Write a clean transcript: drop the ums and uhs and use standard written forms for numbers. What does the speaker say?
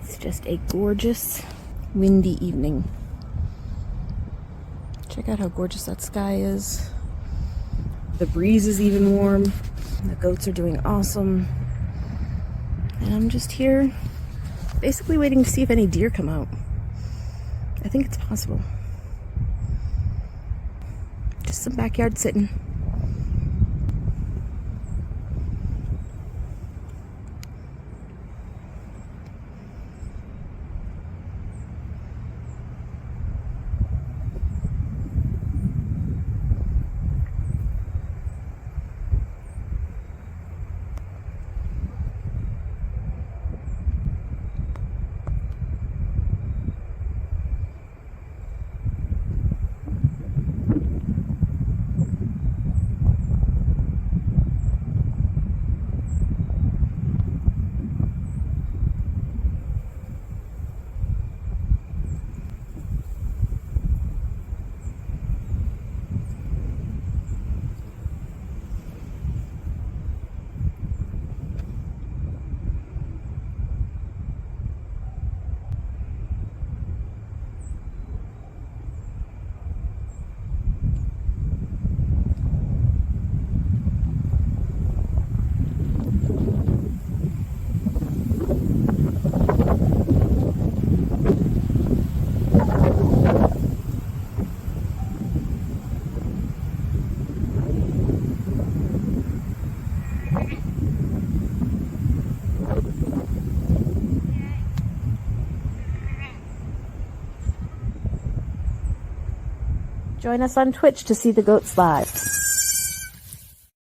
It's just a gorgeous, windy evening. Check out how gorgeous that sky is. The breeze is even warm. The goats are doing awesome. And I'm just here basically waiting to see if any deer come out. I think it's possible. Just some backyard sitting. Join us on Twitch to see the goats live.